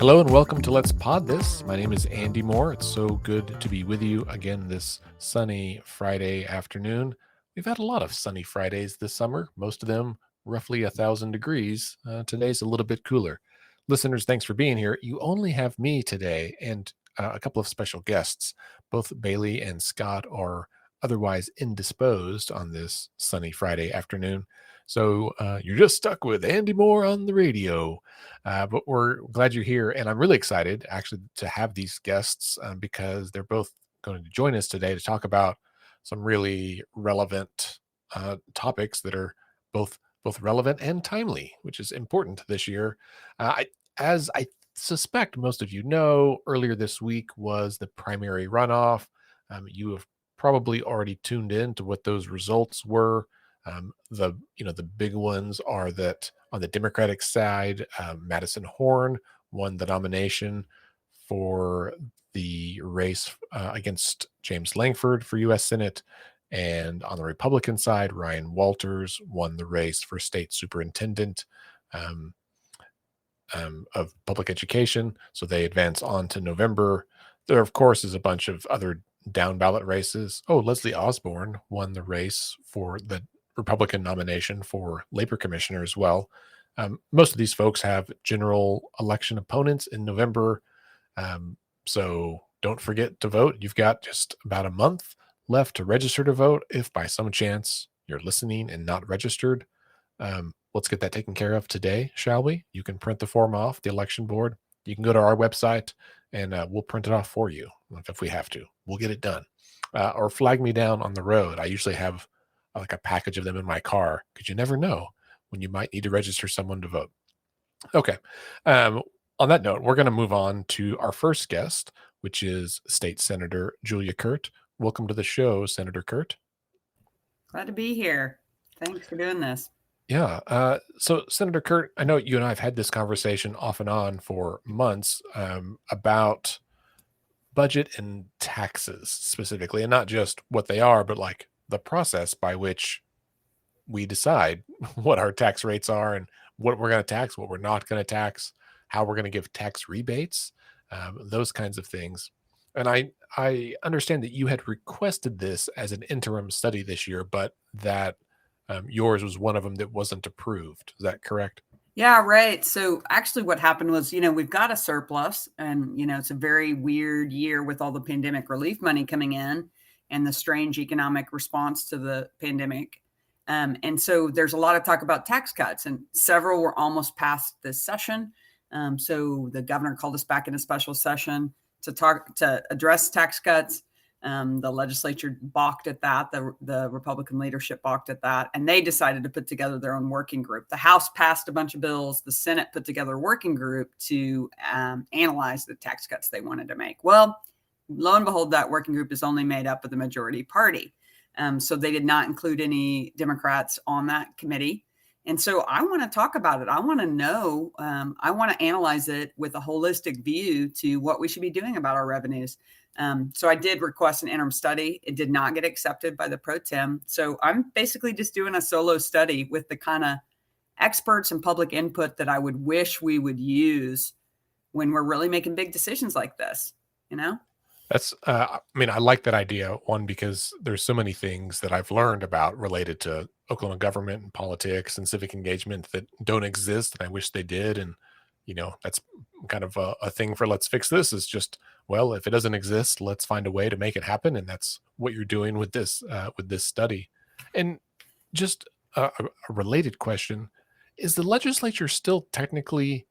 Hello and welcome to Let's Pod This. My name is Andy Moore. It's so good to be with you again this sunny Friday afternoon. We've had a lot of sunny Fridays this summer, most of them roughly 1,000 degrees. Today's a little bit cooler. Listeners, thanks for being here. You only have me today and a couple of special guests. Both Bailey and Scott are otherwise indisposed on this sunny Friday afternoon. So you're just stuck with Andy Moore on the radio. But we're glad you're here. And I'm really excited actually to have these guests because they're both going to join us today to talk about some really relevant topics that are both relevant and timely, which is important this year. As I suspect most of you know, earlier this week was the primary runoff. You have probably already tuned in to what those results were. The big ones are that on the Democratic side, Madison Horn won the nomination for the race against James Langford for U.S. Senate. And on the Republican side, Ryan Walters won the race for state superintendent of public education. So they advance on to November. There, of course, is a bunch of other down ballot races. Oh, Leslie Osborne won the race for the Republican nomination for labor commissioner as well. Most of these folks have general election opponents in November. So don't forget to vote. You've got just about a month left to register to vote. If by some chance you're listening and not registered, let's get that taken care of today, shall we? You can print the form off the election board. You can go to our website and we'll print it off for you if we have to. We'll get it done. Or flag me down on the road. I usually have like a package of them in my car because you never know when you might need to register someone to vote. Okay. On that note, we're going to move on to our first guest, which is State Senator Julia Kirt. Welcome to the show, Senator Kirt. Glad to be here. Thanks for doing this. Yeah. So, Senator Kirt, I know you and I have had this conversation off and on for months about budget and taxes specifically, and not just what they are, but like the process by which we decide what our tax rates are and what we're going to tax, what we're not going to tax, how we're going to give tax rebates, those kinds of things. And I understand that you had requested this as an interim study this year, but that yours was one of them that wasn't approved. Is that correct? Yeah, right. So actually what happened was, we've got a surplus and, it's a very weird year with all the pandemic relief money coming in and the strange economic response to the pandemic. And so there's a lot of talk about tax cuts and several were almost passed this session. So the governor called us back in a special session to address tax cuts. The legislature balked at that. The Republican leadership balked at that. And they decided to put together their own working group. The House passed a bunch of bills. The Senate put together a working group to analyze the tax cuts they wanted to make. Well, lo and behold, that working group is only made up of the majority party. So they did not include any Democrats on that committee. And so I want to talk about it. I want to know, I want to analyze it with a holistic view to what we should be doing about our revenues. So I did request an interim study. It did not get accepted by the pro tem. So I'm basically just doing a solo study with the kind of experts and public input that I would wish we would use when we're really making big decisions like this, That's, I like that idea. One, because there's so many things that I've learned about related to Oklahoma government and politics and civic engagement that don't exist, and I wish they did. And, that's kind of a thing for Let's Fix This is just, well, if it doesn't exist, let's find a way to make it happen. And that's what you're doing with this study. And just a related question, is the legislature still technically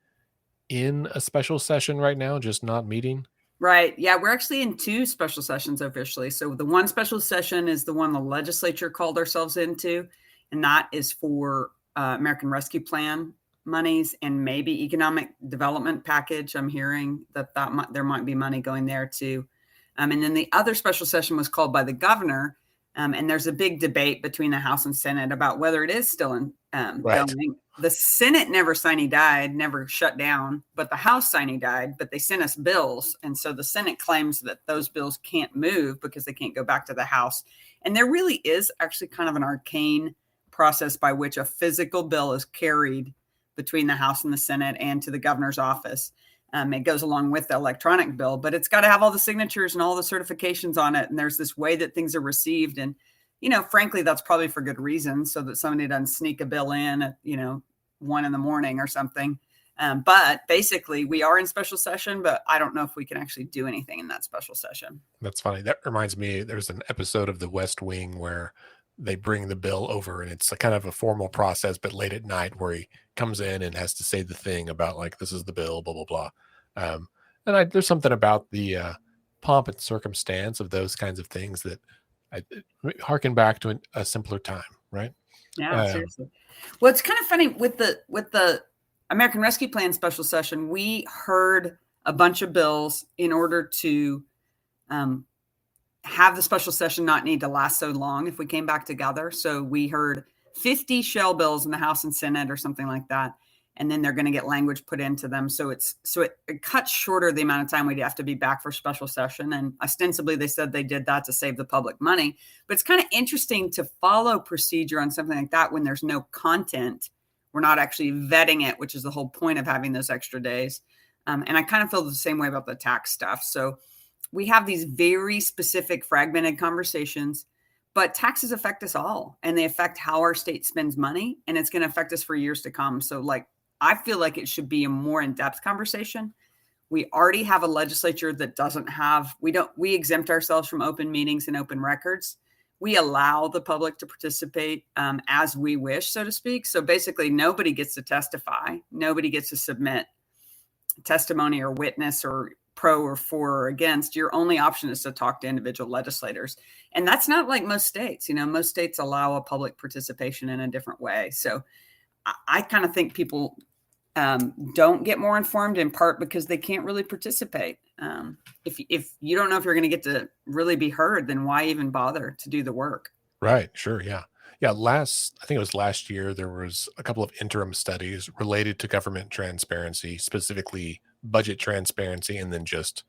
in a special session right now, just not meeting? Right. Yeah, we're actually in two special sessions officially. So the one special session is the one the legislature called ourselves into, and that is for American Rescue Plan monies and maybe economic development package. I'm hearing that there might be money going there too. And then the other special session was called by the governor. And there's a big debate between the House and Senate about whether it is still in Right. going. The Senate never sine died, never shut down, but the House sine died, but they sent us bills. And so the Senate claims that those bills can't move because they can't go back to the House. And there really is actually kind of an arcane process by which a physical bill is carried between the House and the Senate and to the governor's office. It goes along with the electronic bill, but it's got to have all the signatures and all the certifications on it. And there's this way that things are received. And, frankly, that's probably for good reason, so that somebody doesn't sneak a bill in at, 1 a.m. or something. But basically, we are in special session, but I don't know if we can actually do anything in that special session. That's funny. That reminds me, there's an episode of The West Wing where they bring the bill over and it's a kind of a formal process, but late at night where he comes in and has to say the thing about like, this is the bill, blah, blah, blah. There's something about the pomp and circumstance of those kinds of things that I harken back to a simpler time, right? Yeah, seriously. Well, it's kind of funny with the American Rescue Plan special session. We heard a bunch of bills in order to have the special session not need to last so long if we came back together. So we heard 50 shell bills in the House and Senate or something like that. And then they're going to get language put into them. So it cuts shorter the amount of time we'd have to be back for special session. And ostensibly they said they did that to save the public money. But it's kind of interesting to follow procedure on something like that when there's no content. We're not actually vetting it, which is the whole point of having those extra days. And I kind of feel the same way about the tax stuff. So we have these very specific fragmented conversations, but taxes affect us all, and they affect how our state spends money, and it's going to affect us for years to come. So I feel like it should be a more in-depth conversation. We already have a legislature that doesn't have, we exempt ourselves from open meetings and open records. We allow the public to participate as we wish, so to speak. So basically nobody gets to testify. Nobody gets to submit testimony or witness or pro or for or against. Your only option is to talk to individual legislators. And that's not like most states. Most states allow a public participation in a different way. So I kind of think people don't get more informed in part because they can't really participate. If you don't know if you're going to get to really be heard, then why even bother to do the work? Right. Sure. Yeah. Yeah. I think it was last year, there was a couple of interim studies related to government transparency, specifically budget transparency, and then just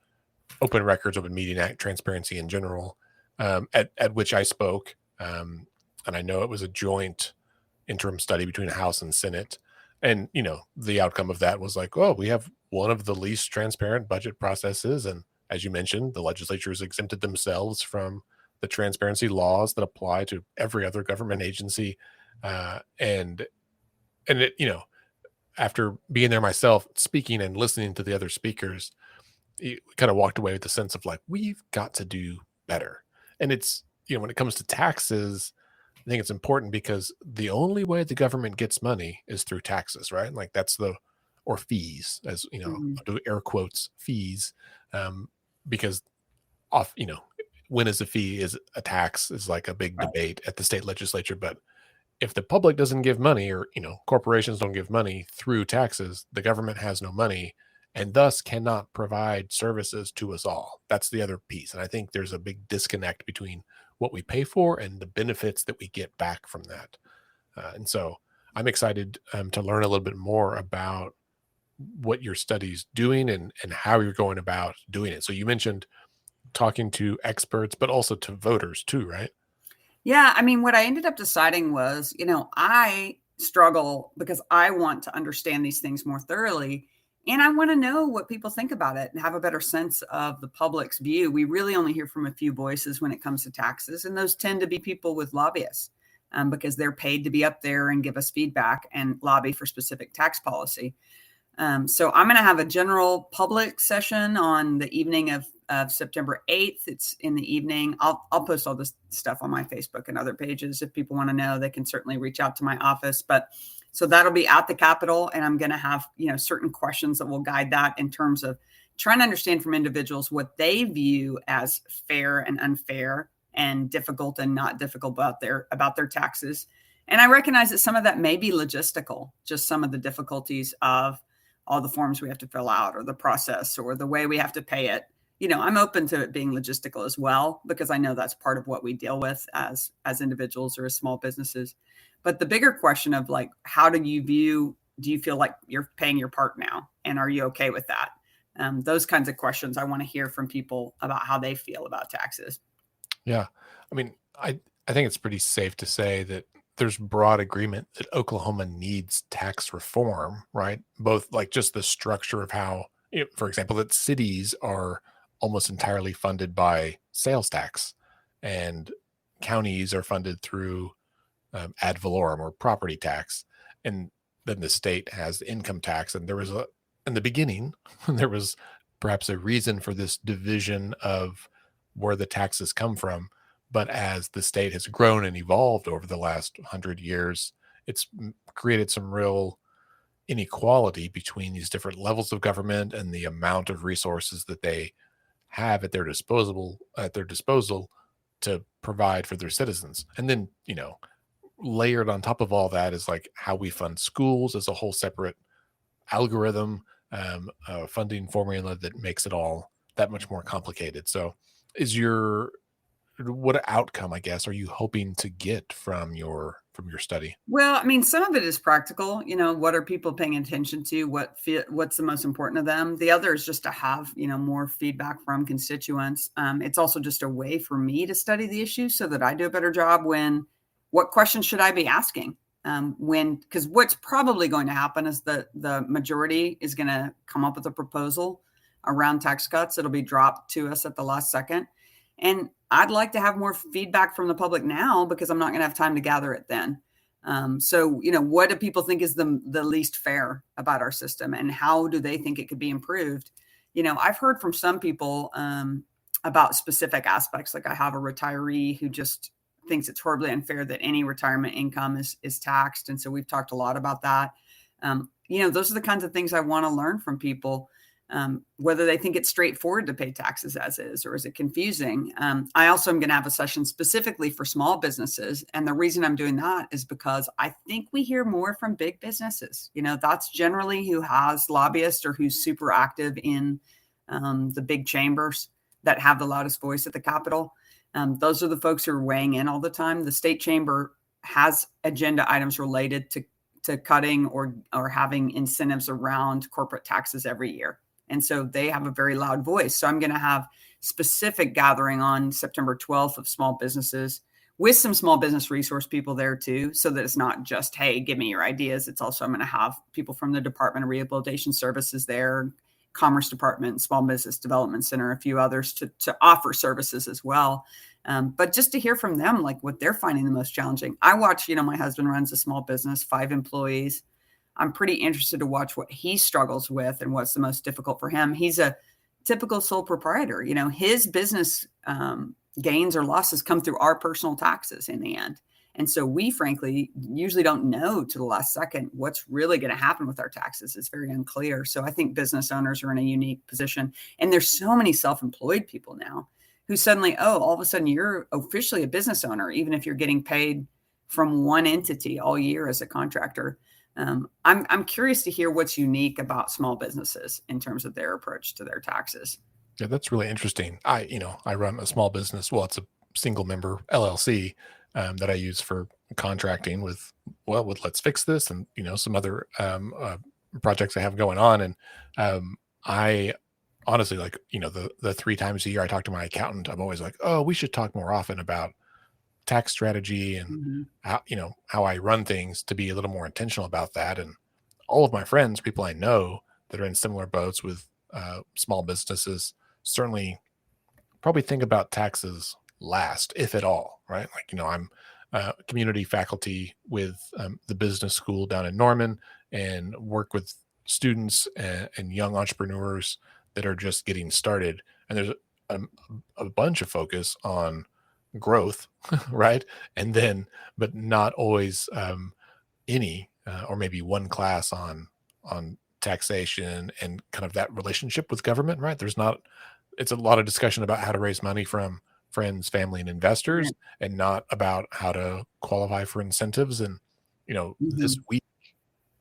open records, open meeting act transparency in general, at which I spoke. And I know it was a joint interim study between the House and Senate. And, the outcome of that was like, oh, we have one of the least transparent budget processes. And as you mentioned, the legislature has exempted themselves from the transparency laws that apply to every other government agency. And it, after being there myself, speaking and listening to the other speakers, you kind of walked away with the sense of like, we've got to do better. And it's, when it comes to taxes, I think it's important because the only way the government gets money is through taxes, right? Like or fees, as Mhm. I'll do air quotes, fees, because when is a fee is a tax is like a big Right. debate at the state legislature. But if the public doesn't give money, or corporations don't give money through taxes, the government has no money and thus cannot provide services to us all. That's the other piece. And I think there's a big disconnect between what we pay for and the benefits that we get back from that. And so I'm excited to learn a little bit more about what your study's doing and how you're going about doing it. So you mentioned talking to experts, but also to voters too, right? Yeah. I mean, what I ended up deciding was, I struggle because I want to understand these things more thoroughly. And I want to know what people think about it and have a better sense of the public's view. We really only hear from a few voices when it comes to taxes, and those tend to be people with lobbyists because they're paid to be up there and give us feedback and lobby for specific tax policy. So I'm going to have a general public session on the evening of September 8th. It's in the evening. I'll post all this stuff on my Facebook and other pages. If people want to know, they can certainly reach out to my office. But so that'll be at the Capitol, and I'm going to have, certain questions that will guide that in terms of trying to understand from individuals what they view as fair and unfair and difficult and not difficult about their taxes. And I recognize that some of that may be logistical, just some of the difficulties of all the forms we have to fill out or the process or the way we have to pay it. I'm open to it being logistical as well, because I know that's part of what we deal with as individuals or as small businesses. But the bigger question of like, do you feel like you're paying your part now? And are you okay with that? Those kinds of questions I want to hear from people about how they feel about taxes. Yeah. I mean, I think it's pretty safe to say that there's broad agreement that Oklahoma needs tax reform, right? Both like just the structure of how for example, that cities are almost entirely funded by sales tax, and counties are funded through ad valorem or property tax, and then the state has income tax. And there was a in the beginning, there was perhaps a reason for this division of where the taxes come from. But as the state has grown and evolved over the last 100 years, it's created some real inequality between these different levels of government and the amount of resources that they have at their disposal to provide for their citizens. And then, layered on top of all that is like how we fund schools as a whole separate algorithm, funding formula that makes it all that much more complicated. So, is your what outcome, I guess, are you hoping to get from your study? Well, I mean, some of it is practical. What are people paying attention to? What's the most important to them? The other is just to have more feedback from constituents. It's also just a way for me to study the issue so that I do a better job when what questions should I be asking? Because what's probably going to happen is that the majority is going to come up with a proposal around tax cuts. It'll be dropped to us at the last second. And I'd like to have more feedback from the public now because I'm not going to have time to gather it then. So, what do people think is the least fair about our system, and how do they think it could be improved? I've heard from some people about specific aspects. Like I have a retiree who just thinks it's horribly unfair that any retirement income is taxed. And so we've talked a lot about that. Those are the kinds of things I want to learn from people. Whether they think it's straightforward to pay taxes as is, or is it confusing? I also am going to have a session specifically for small businesses. And the reason I'm doing that is because I think we hear more from big businesses. That's generally who has lobbyists or who's super active in the big chambers that have the loudest voice at the Capitol. Those are the folks who are weighing in all the time. The state chamber has agenda items related to cutting or having incentives around corporate taxes every year. And so they have a very loud voice. So I'm going to have specific gathering on September 12th of small businesses with some small business resource people there too, so that it's not just, hey, give me your ideas. It's also, I'm going to have people from the Department of Rehabilitation Services there, Commerce Department, Small Business Development Center, a few others to offer services as well. But just to hear from them, like what they're finding the most challenging. I watch, my husband runs a small business, 5 employees. I'm pretty interested to watch what he struggles with and what's the most difficult for him. He's a typical sole proprietor. His business gains or losses come through our personal taxes in the end. And so we, frankly, usually don't know to the last second what's really going to happen with our taxes. It's very unclear. So I think business owners are in a unique position. And there's so many self-employed people now who suddenly, all of a sudden you're officially a business owner, even if you're getting paid from one entity all year as a contractor. I'm curious to hear what's unique about small businesses in terms of their approach to their taxes. Yeah, that's really interesting. I run a small business. Well, it's a single member LLC that I use for contracting with Let's Fix This and some other projects I have going on. And I honestly, like, the 3 times a year I talk to my accountant, I'm always like, oh, we should talk more often about tax strategy and Mhm. how I run things, to be a little more intentional about that. And all of my friends, people I know that are in similar boats with small businesses, certainly probably think about taxes last, if at all, right? Like, I'm community faculty with the business school down in Norman, and work with students and young entrepreneurs that are just getting started. And there's a, a bunch of focus on growth, right? And then, but not always or maybe one class on taxation and kind of that relationship with government, right? It's a lot of discussion about how to raise money from friends, family, and investors, Right. and not about how to qualify for incentives. And this Mhm. week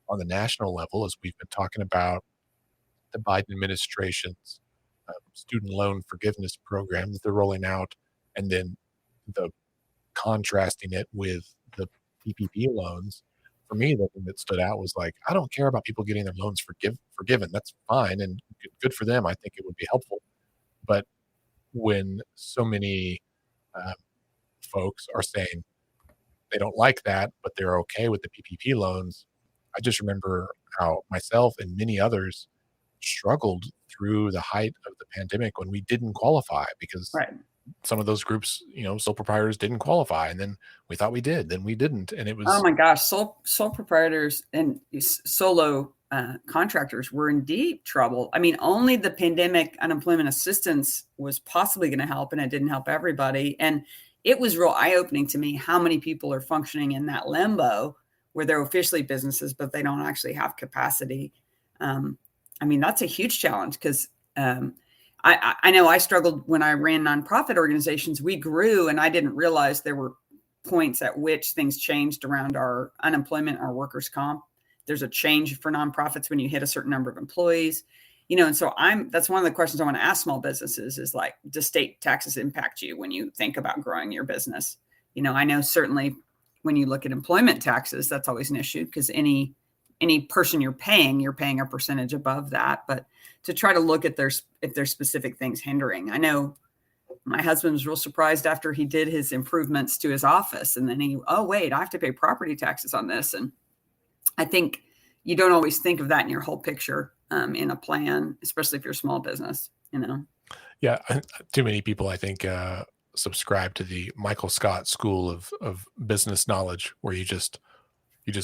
on the national level, as we've been talking about the Biden administration's student loan forgiveness program that they're rolling out, and then the contrasting it with the PPP loans. For me, the thing that stood out was like, I don't care about people getting their loans forgiven. That's fine and good for them. I think it would be helpful. But when so many uh, folks are saying they don't like that, but they're okay with the PPP loans, I just remember how myself and many others struggled through the height of the pandemic when we didn't qualify because Right. some of those groups, sole proprietors didn't qualify, and then we thought we did, then we didn't, and it Oh was my gosh, sole proprietors and solo contractors were in deep trouble. I mean, only the pandemic unemployment assistance was possibly going to help, and it didn't help everybody. And it was real eye opening to me how many people are functioning in that limbo where they're officially businesses, but they don't actually have capacity. I mean, that's a huge challenge because I know I struggled when I ran nonprofit organizations. We grew, and I didn't realize there were points at which things changed around our unemployment, our workers' comp. There's a change for nonprofits when you hit a certain number of employees, and so that's one of the questions I want to ask small businesses is like, do state taxes impact you when you think about growing your business? I know certainly when you look at employment taxes, that's always an issue because any person you're paying a percentage above that. But to try to look at if there's specific things hindering. I know my husband was real surprised after he did his improvements to his office. And then oh, wait, I have to pay property taxes on this. And I think you don't always think of that in your whole picture in a plan, especially if you're a small business. Yeah, too many people, I think, subscribe to the Michael Scott school of business knowledge, where you just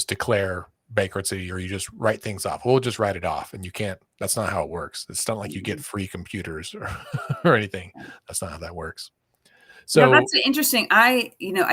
declare bankruptcy or you just write things off. We'll just write it off, and you can't. That's not how it works. It's not like you get free computers or anything. That's not how that works. Yeah, So that's interesting. I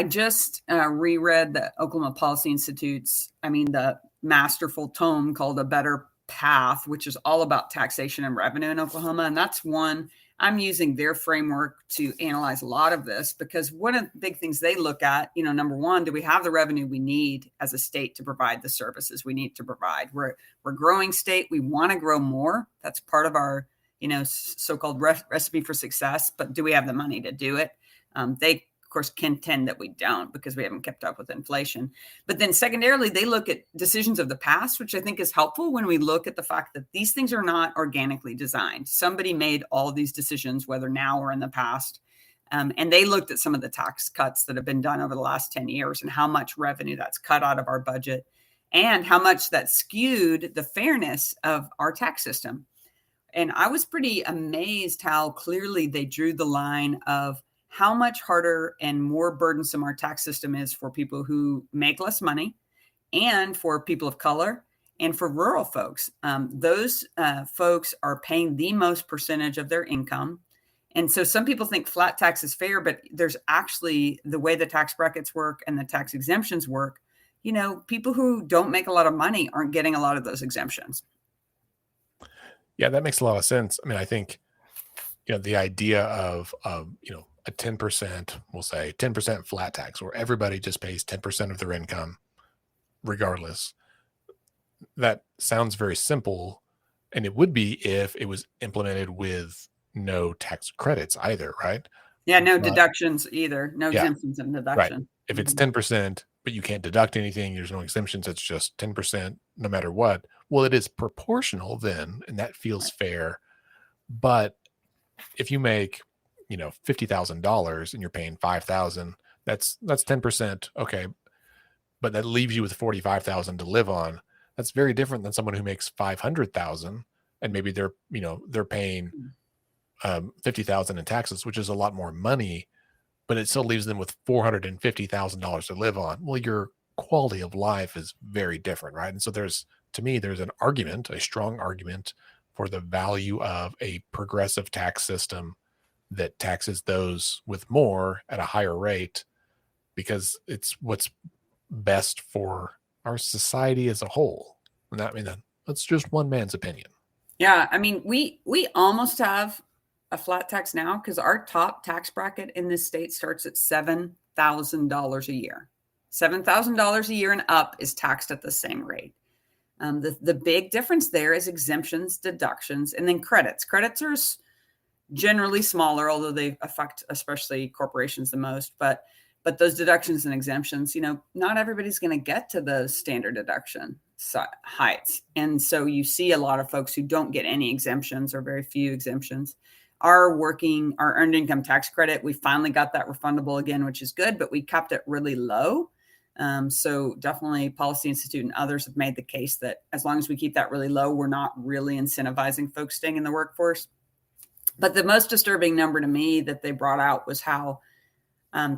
just reread the Oklahoma Policy Institute's, the masterful tome called A Better Path, which is all about taxation and revenue in Oklahoma. And that's one I'm using their framework to analyze a lot of this, because one of the big things they look at, number one, do we have the revenue we need as a state to provide the services we need to provide? We're a growing state. We want to grow more. That's part of our, so-called recipe for success. But do we have the money to do it? They, of course, contend that we don't because we haven't kept up with inflation. But then secondarily, they look at decisions of the past, which I think is helpful when we look at the fact that these things are not organically designed. Somebody made all these decisions, whether now or in the past. And they looked at some of the tax cuts that have been done over the last 10 years and how much revenue that's cut out of our budget and how much that skewed the fairness of our tax system. And I was pretty amazed how clearly they drew the line of how much harder and more burdensome our tax system is for people who make less money and for people of color and for rural folks. Those folks are paying the most percentage of their income. And so some people think flat tax is fair, but there's actually the way the tax brackets work and the tax exemptions work. People who don't make a lot of money aren't getting a lot of those exemptions. yeah, that makes a lot of sense. I mean, I think, the idea of, a 10%, we'll say 10% flat tax, where everybody just pays 10% of their income regardless. That sounds very simple, and it would be if it was implemented with no tax credits either, right? Yeah, no But deductions either. No yeah, exemptions and right. deduction. If it's Mhm. 10%, but you can't deduct anything, there's no exemptions, it's just 10% no matter what. Well, it is proportional then, and that feels fair. But if you make, $50,000 and you're paying 5,000, that's 10%. Okay. But that leaves you with 45,000 to live on. That's very different than someone who makes 500,000 and maybe they're paying 50,000 in taxes, which is a lot more money, but it still leaves them with $450,000 to live on. Well, your quality of life is very different, right? And so to me, there's an argument, a strong argument for the value of a progressive tax system that taxes those with more at a higher rate, because it's what's best for our society as a whole. And that's just one man's opinion. Yeah, we almost have a flat tax now because our top tax bracket in this state starts at $7,000 a year. $7,000 a year and up is taxed at the same rate. The big difference there is exemptions, deductions, and then credits. Credits are generally smaller, although they affect especially corporations the most. But those deductions and exemptions, not everybody's going to get to the standard deduction heights. And so you see a lot of folks who don't get any exemptions or very few exemptions. Our earned income tax credit, we finally got that refundable again, which is good, but we kept it really low. So definitely Policy Institute and others have made the case that as long as we keep that really low, we're not really incentivizing folks staying in the workforce. But the most disturbing number to me that they brought out was how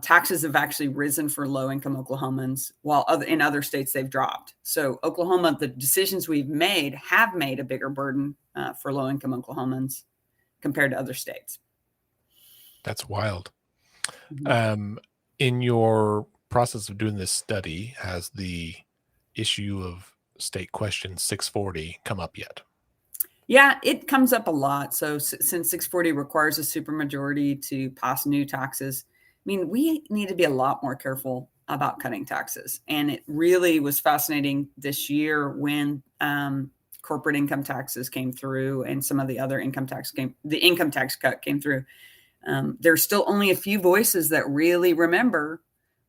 taxes have actually risen for low-income Oklahomans, while in other states they've dropped. So Oklahoma, the decisions we've made have made a bigger burden for low-income Oklahomans compared to other states. That's wild. Mm-hmm. In your process of doing this study, has the issue of State Question 640 come up yet? Yeah, it comes up a lot. So since 640 requires a supermajority to pass new taxes, I mean, we need to be a lot more careful about cutting taxes. And it really was fascinating this year when corporate income taxes came through and some of the other the income tax cut came through. There's still only a few voices that really remember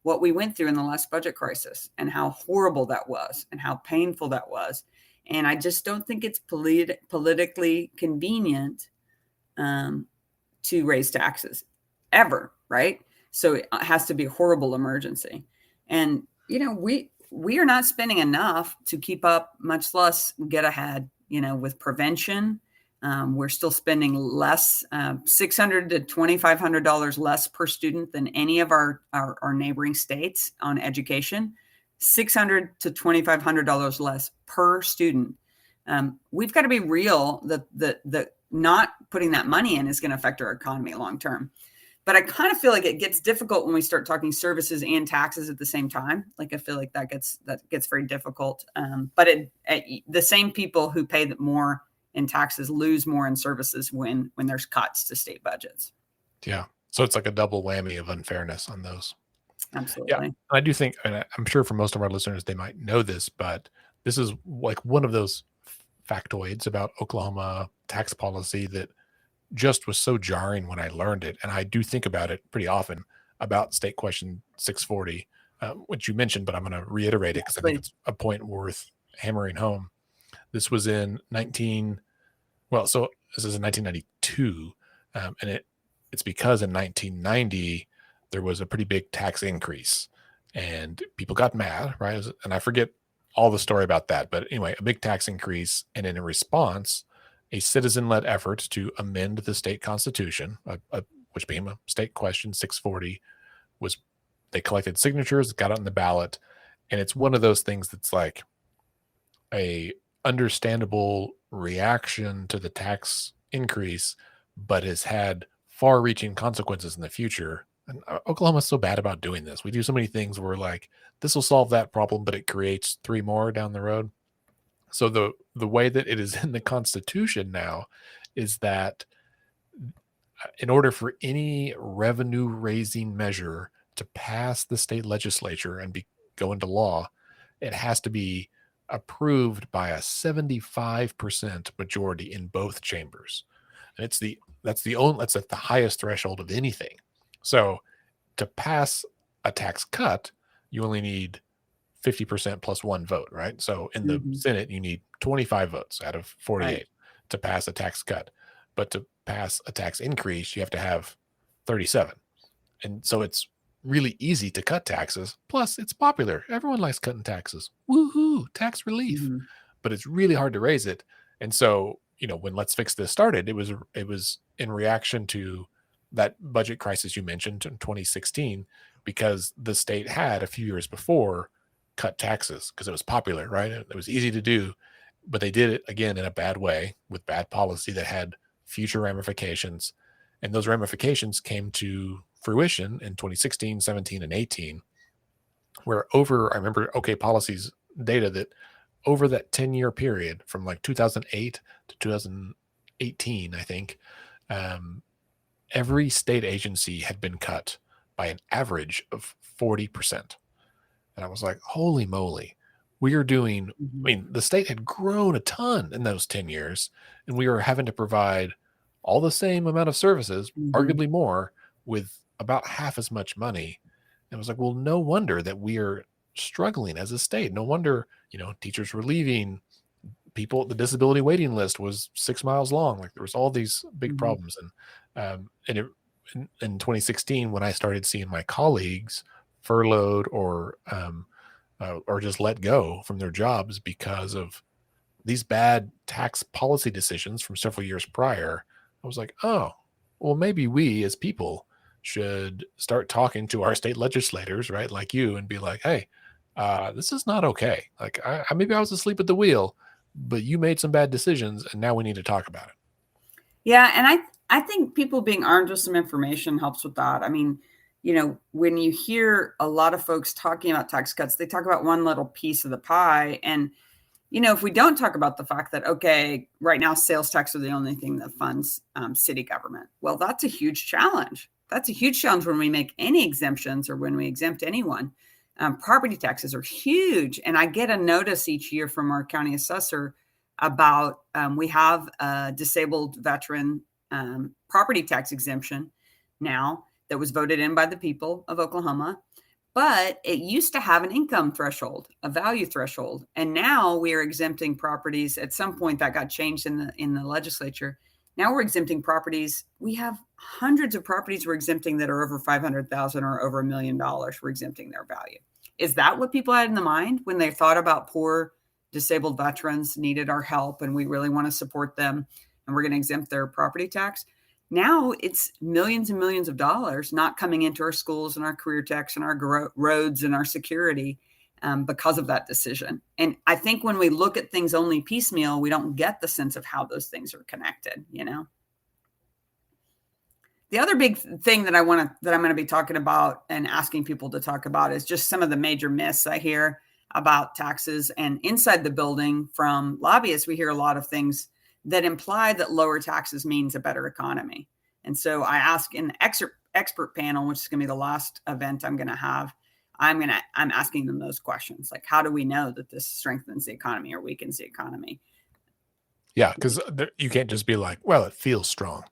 what we went through in the last budget crisis and how horrible that was and how painful that was. And I just don't think it's politically convenient to raise taxes ever, right? So it has to be a horrible emergency. And, we are not spending enough to keep up, much less get ahead, with prevention. We're still spending less, $600 to $2,500 less per student than any of our neighboring states on education. $600 to $2,500 less per student. We've got to be real that not putting that money in is going to affect our economy long term. But I kind of feel like it gets difficult when we start talking services and taxes at the same time. Like I feel like that gets very difficult. But the same people who pay more in taxes lose more in services when there's cuts to state budgets. Yeah. So it's like a double whammy of unfairness on those. Yeah. Absolutely. I do think, and I'm sure for most of our listeners, they might know this, but this is like one of those factoids about Oklahoma tax policy that just was so jarring when I learned it. And I do think about it pretty often about State Question 640, which you mentioned, but I'm going to reiterate it because I think it's a point worth hammering home. This was in so this is in 1992. And it's because in 1990, there was a pretty big tax increase and people got mad, right? And I forget all the story about that, but anyway, a big tax increase. And in response, a citizen-led effort to amend the state constitution, which became a State Question 640, they collected signatures, got it on the ballot, and it's one of those things that's like a understandable reaction to the tax increase, but has had far-reaching consequences in the future. And Oklahoma's so bad about doing this. We do so many things where like this will solve that problem, but it creates 3 more down the road. So the way that it is in the Constitution now is that in order for any revenue raising measure to pass the state legislature and go into law, it has to be approved by a 75% majority in both chambers. And that's at the highest threshold of anything. So to pass a tax cut, you only need 50% plus 1 vote, right? So in the Senate, you need 25 votes out of 48 to pass a tax cut. But to pass a tax increase, you have to have 37. And so it's really easy to cut taxes. Plus, it's popular. Everyone likes cutting taxes. Woohoo, tax relief. But it's really hard to raise it. And so, when Let's Fix This started, it was in reaction to that budget crisis you mentioned in 2016, because the state had a few years before cut taxes because it was popular, right? It was easy to do, but they did it again in a bad way with bad policy that had future ramifications. And those ramifications came to fruition in 2016, 17, and 18, where I remember OK Policy's data that over that 10-year period from like 2008 to 2018, I think, every state agency had been cut by an average of 40%. And I was like, holy moly, we are doing, the state had grown a ton in those 10 years, and we were having to provide all the same amount of services, arguably more, with about half as much money. And I was like, well, no wonder that we are struggling as a state. No wonder, teachers were leaving. People, the disability waiting list was 6 miles long. Like there was all these big problems. And in 2016, when I started seeing my colleagues furloughed or or just let go from their jobs because of these bad tax policy decisions from several years prior. I was like, oh, well, maybe we as people should start talking to our state legislators, right? Like you, and be like, hey, this is not okay. Like, maybe I was asleep at the wheel, but you made some bad decisions, and now we need to talk about it. Yeah, and I think people being armed with some information helps with that. I mean, when you hear a lot of folks talking about tax cuts, they talk about one little piece of the pie. And, if we don't talk about the fact that, okay, right now sales tax are the only thing that funds city government, well, that's a huge challenge. That's a huge challenge when we make any exemptions or when we exempt anyone. Property taxes are huge. And I get a notice each year from our county assessor about we have a disabled veteran property tax exemption now that was voted in by the people of Oklahoma. But it used to have an income threshold, a value threshold, and now we are exempting properties. At some point, that got changed in the legislature. Now we're exempting properties. We have hundreds of properties we're exempting that are over 500,000 or over $1 million. We're exempting their value. Is that what people had in the mind when they thought about poor disabled veterans needed our help and we really want to support them and we're going to exempt their property tax? Now it's millions and millions of dollars not coming into our schools and our career techs and our roads and our security because of that decision. And I think when we look at things only piecemeal, we don't get the sense of how those things are connected, The other big thing that I'm going to be talking about and asking people to talk about is just some of the major myths I hear about taxes. And inside the building from lobbyists, we hear a lot of things that imply that lower taxes means a better economy. And so I ask in the expert panel, which is going to be the last event I'm going to have, I'm asking them those questions. Like, how do we know that this strengthens the economy or weakens the economy? Yeah, because you can't just be like, well, it feels strong.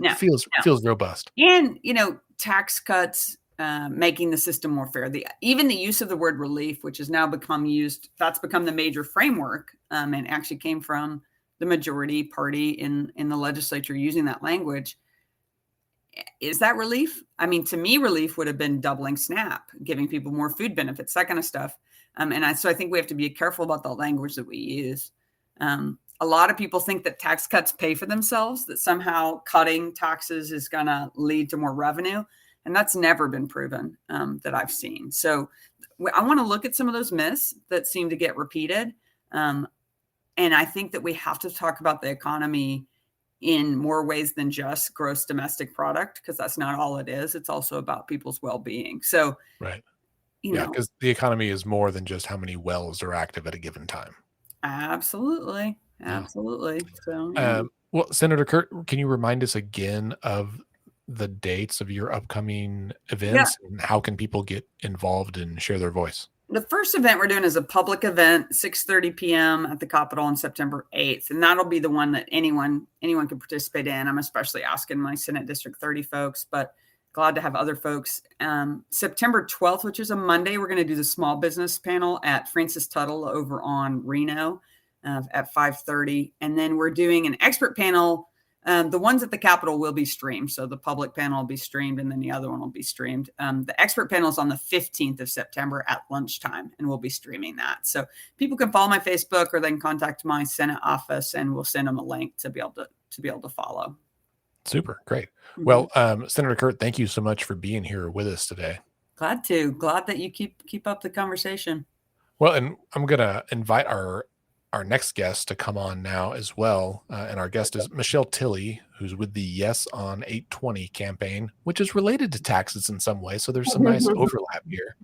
No, feels robust. And, tax cuts, making the system more fair. Even the use of the word relief, which has now become the major framework, and actually came from the majority party in the legislature using that language. Is that relief? I mean, to me, relief would have been doubling SNAP, giving people more food benefits, that kind of stuff. So I think we have to be careful about the language that we use. A lot of people think that tax cuts pay for themselves, that somehow cutting taxes is going to lead to more revenue. And that's never been proven that I've seen. So I want to look at some of those myths that seem to get repeated. And I think that we have to talk about the economy in more ways than just gross domestic product, because that's not all it is. It's also about people's well-being. So, right. Because the economy is more than just how many wells are active at a given time. Absolutely. Absolutely. So, well, Senator Kirt, can you remind us again of the dates of your upcoming events and how can people get involved and share their voice? The first event we're doing is a public event, 6:30 p.m. at the Capitol on September 8th. And that'll be the one that anyone can participate in. I'm especially asking my Senate District 30 folks, but glad to have other folks. September 12th, which is a Monday, we're going to do the small business panel at Francis Tuttle over on Reno at 5:30. And then we're doing an expert panel. The ones at the Capitol will be streamed. So the public panel will be streamed and then the other one will be streamed. The expert panel is on the 15th of September at lunchtime, and we'll be streaming that. So people can follow my Facebook or they can contact my Senate office and we'll send them a link to be able to follow. Super. Great. Mm-hmm. Well, Senator Kirt, thank you so much for being here with us today. Glad that you keep up the conversation. Well, and I'm going to invite our next guest to come on now as well. And our guest is Michelle Tilley, who's with the Yes on 820 campaign, which is related to taxes in some way. So there's some nice overlap here.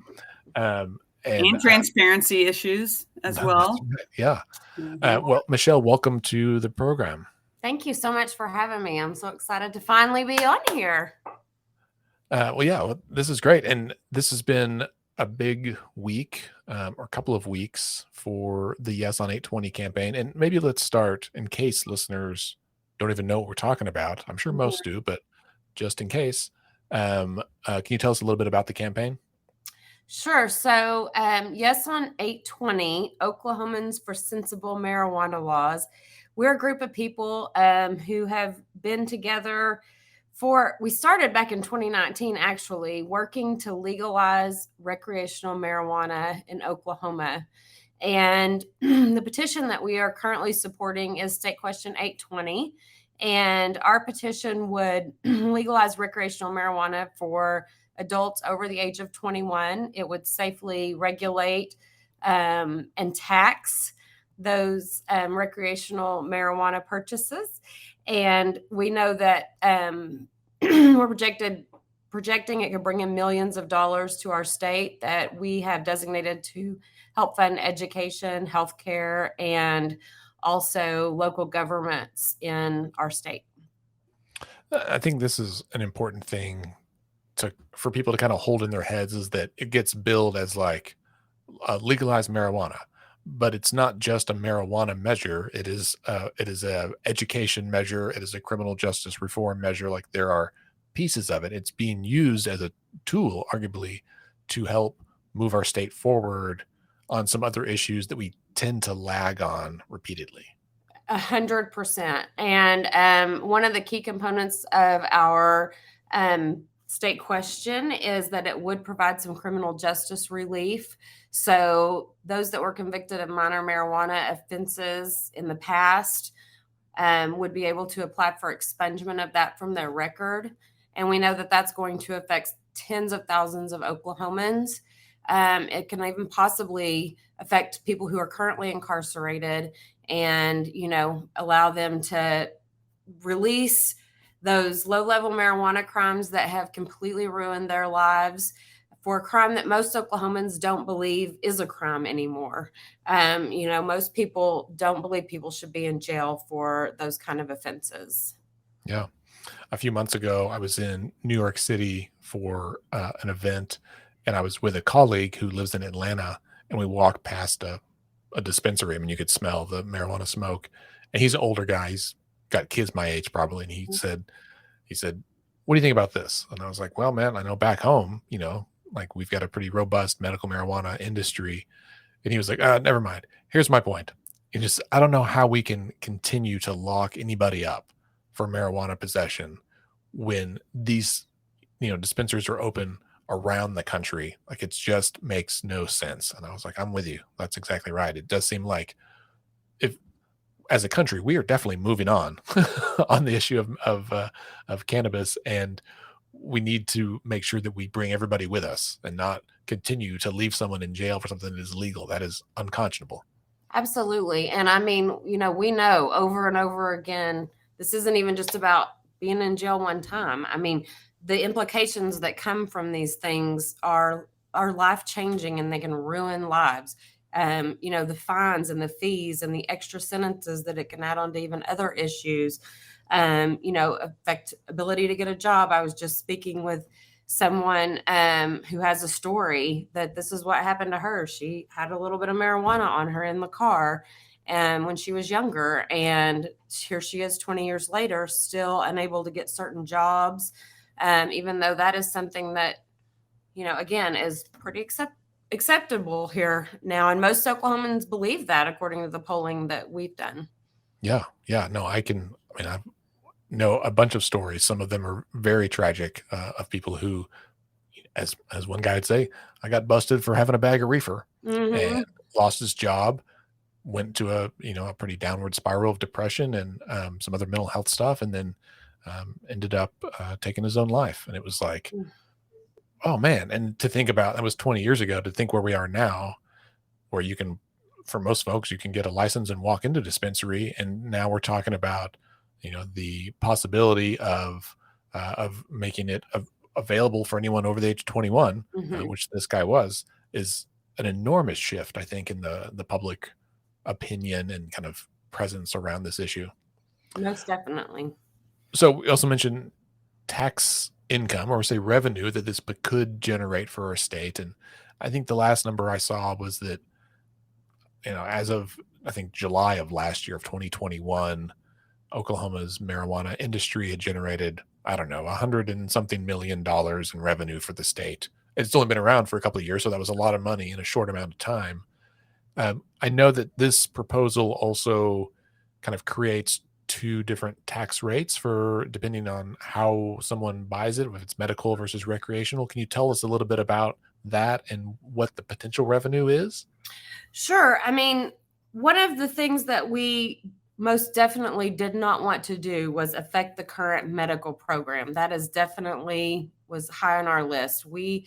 And transparency issues as well. Right. Yeah. Mm-hmm. Well, Michelle, welcome to the program. Thank you so much for having me. I'm so excited to finally be on here. This is great. And this has been a big week or a couple of weeks for the Yes on 820 campaign. And maybe let's start, in case listeners don't even know what we're talking about. I'm sure most do, but just in case, can you tell us a little bit about the campaign? Sure. So Yes on 820, Oklahomans for Sensible Marijuana Laws. We're a group of people who have been together We started back in 2019, actually, working to legalize recreational marijuana in Oklahoma. And the petition that we are currently supporting is State Question 820. And our petition would legalize recreational marijuana for adults over the age of 21. It would safely regulate and tax those recreational marijuana purchases. And we know that we're projecting it could bring in millions of dollars to our state that we have designated to help fund education, healthcare, and also local governments in our state. I think this is an important thing for people to kind of hold in their heads, is that it gets billed as like legalized marijuana, but it's not just a marijuana measure. It is a education measure. It is a criminal justice reform measure. Like, there are pieces of it. It's being used as a tool, arguably, to help move our state forward on some other issues that we tend to lag on repeatedly. 100%. And one of the key components of our state question is that it would provide some criminal justice relief. So those that were convicted of minor marijuana offenses in the past would be able to apply for expungement of that from their record. And we know that that's going to affect tens of thousands of Oklahomans. It can even possibly affect people who are currently incarcerated and, allow them to release those low-level marijuana crimes that have completely ruined their lives for a crime that most Oklahomans don't believe is a crime anymore. Most people don't believe people should be in jail for those kind of offenses. Yeah. A few months ago, I was in New York City for an event, and I was with a colleague who lives in Atlanta, and we walked past a dispensary. I mean, you could smell the marijuana smoke. And he's an older guy. He's got kids my age probably. And he said, "What do you think about this?" And I was like, "Well, man, I know back home, like, we've got a pretty robust medical marijuana industry." And he was like, "Never mind. Here's my point. I don't know how we can continue to lock anybody up for marijuana possession when these, dispensaries are open around the country. Like, it just makes no sense." And I was like, "I'm with you. That's exactly right." It does seem like, if as a country, we are definitely moving on on the issue of cannabis, and we need to make sure that we bring everybody with us and not continue to leave someone in jail for something that is legal. That is unconscionable. Absolutely. And I mean, we know over and over again, this isn't even just about being in jail one time. I mean, the implications that come from these things are life changing, and they can ruin lives. The fines and the fees and the extra sentences that it can add on to even other issues, affect ability to get a job. I was just speaking with someone who has a story that this is what happened to her. She had a little bit of marijuana on her in the car when she was younger, and here she is 20 years later, still unable to get certain jobs, even though that is something that, again, is pretty acceptable here now. And most Oklahomans believe that, according to the polling that we've done. Yeah. Yeah. No, I know a bunch of stories. Some of them are very tragic, of people who, as one guy would say, "I got busted for having a bag of reefer," Mm-hmm. and lost his job, went to a pretty downward spiral of depression and some other mental health stuff, and then ended up taking his own life. And it was like, oh man. And to think about, that was 20 years ago, to think where we are now, where you can, for most folks, you can get a license and walk into a dispensary. And now we're talking about, the possibility of making it available for anyone over the age of 21, Mm-hmm. which this guy was, is an enormous shift, I think, in the public opinion and kind of presence around this issue. Most definitely. So we also mentioned tax income, or say revenue, that this could generate for our state. And I think the last number I saw was that, as of, I think, July of last year, of 2021, Oklahoma's marijuana industry had generated, I don't know, $100 million in revenue for the state. It's only been around for a couple of years, so that was a lot of money in a short amount of time. I know that this proposal also kind of creates two different tax rates for depending on how someone buys it, if it's medical versus recreational. Can you tell us a little bit about that and what the potential revenue is? Sure. I mean, one of the things that we most definitely did not want to do was affect the current medical program. That is definitely was high on our list. We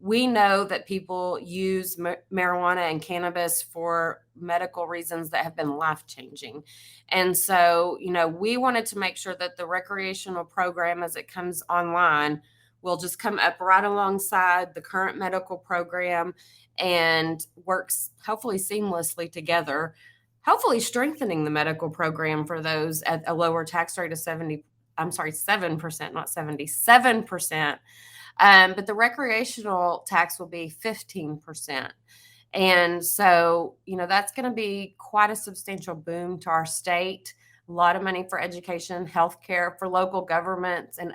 know that people use marijuana and cannabis for medical reasons that have been life-changing. And so, we wanted to make sure that the recreational program as it comes online will just come up right alongside the current medical program and works hopefully seamlessly together, hopefully strengthening the medical program for those at a lower tax rate of 7%, not 77%. But the recreational tax will be 15%. And so, that's going to be quite a substantial boom to our state. A lot of money for education, healthcare, for local governments, and